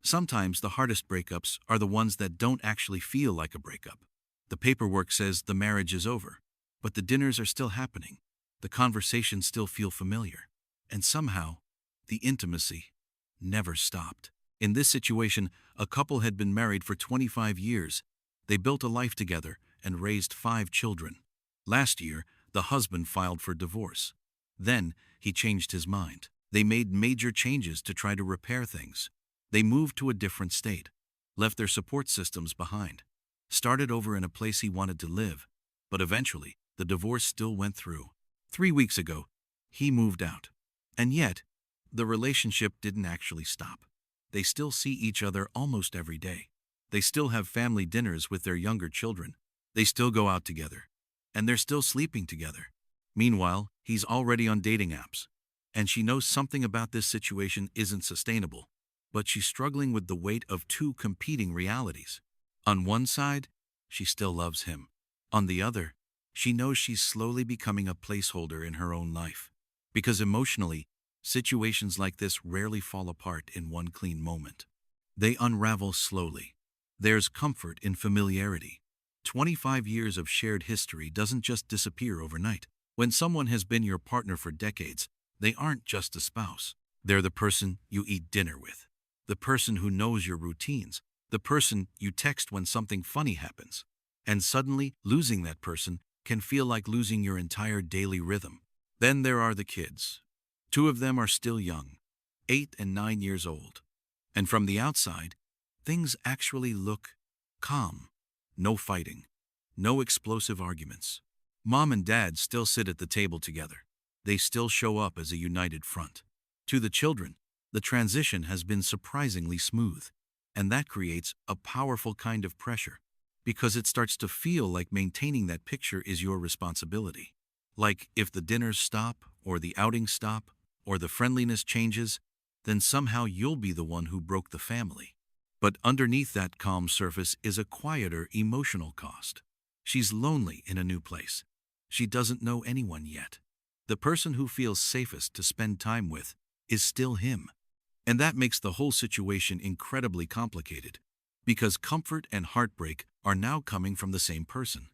Sometimes the hardest breakups are the ones that don't actually feel like a breakup. The paperwork says the marriage is over, but the dinners are still happening. The conversations still feel familiar. And somehow, the intimacy never stopped. In this situation, a couple had been married for 25 years. They built a life together and raised 5 children. Last year, the husband filed for divorce. Then, he changed his mind. They made major changes to try to repair things. They moved to a different state, left their support systems behind, started over in a place he wanted to live, but eventually, the divorce still went through. 3 weeks ago, he moved out. And yet, the relationship didn't actually stop. They still see each other almost every day. They still have family dinners with their younger children. They still go out together. And they're still sleeping together. Meanwhile, he's already on dating apps. And she knows something about this situation isn't sustainable. But she's struggling with the weight of 2 competing realities. On one side, she still loves him. On the other, she knows she's slowly becoming a placeholder in her own life. Because emotionally, situations like this rarely fall apart in one clean moment. They unravel slowly. There's comfort in familiarity. 25 years of shared history doesn't just disappear overnight. When someone has been your partner for decades, they aren't just a spouse. They're the person you eat dinner with, the person who knows your routines, the person you text when something funny happens. And suddenly, losing that person can feel like losing your entire daily rhythm. Then there are the kids. 2 of them are still young, 8 and 9 years old. And from the outside, things actually look calm. No fighting, no explosive arguments. Mom and dad still sit at the table together. They still show up as a united front. To the children, the transition has been surprisingly smooth. And that creates a powerful kind of pressure, because it starts to feel like maintaining that picture is your responsibility. Like if the dinners stop, or the outings stop, or the friendliness changes, then somehow you'll be the one who broke the family. But underneath that calm surface is a quieter emotional cost. She's lonely in a new place. She doesn't know anyone yet. The person who feels safest to spend time with is still him. And that makes the whole situation incredibly complicated, because comfort and heartbreak are now coming from the same person.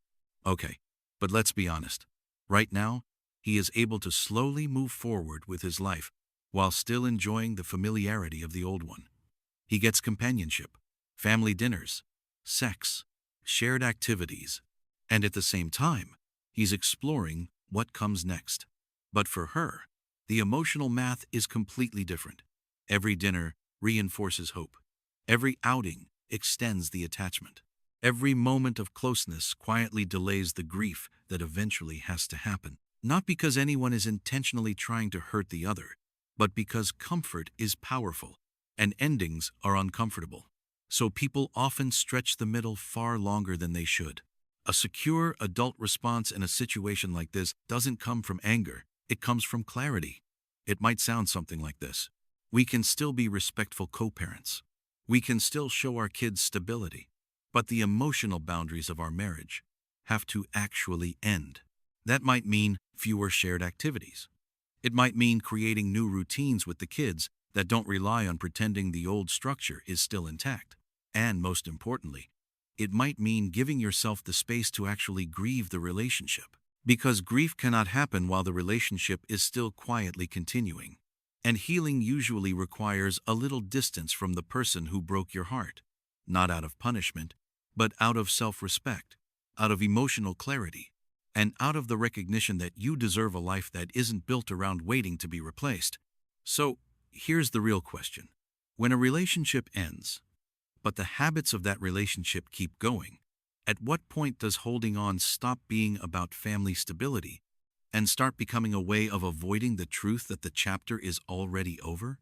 Okay, but let's be honest. Right now, he is able to slowly move forward with his life while still enjoying the familiarity of the old one. He gets companionship, family dinners, sex, shared activities, and at the same time, he's exploring what comes next. But for her, the emotional math is completely different. Every dinner reinforces hope. Every outing extends the attachment. Every moment of closeness quietly delays the grief that eventually has to happen. Not because anyone is intentionally trying to hurt the other, but because comfort is powerful and endings are uncomfortable. So people often stretch the middle far longer than they should. A secure adult response in a situation like this doesn't come from anger, it comes from clarity. It might sound something like this. We can still be respectful co-parents. We can still show our kids stability. But the emotional boundaries of our marriage have to actually end. That might mean fewer shared activities. It might mean creating new routines with the kids that don't rely on pretending the old structure is still intact. And most importantly, it might mean giving yourself the space to actually grieve the relationship. Because grief cannot happen while the relationship is still quietly continuing. And healing usually requires a little distance from the person who broke your heart. Not out of punishment, but out of self-respect, out of emotional clarity, and out of the recognition that you deserve a life that isn't built around waiting to be replaced. So, here's the real question. When a relationship ends, but the habits of that relationship keep going, at what point does holding on stop being about family stability and start becoming a way of avoiding the truth that the chapter is already over?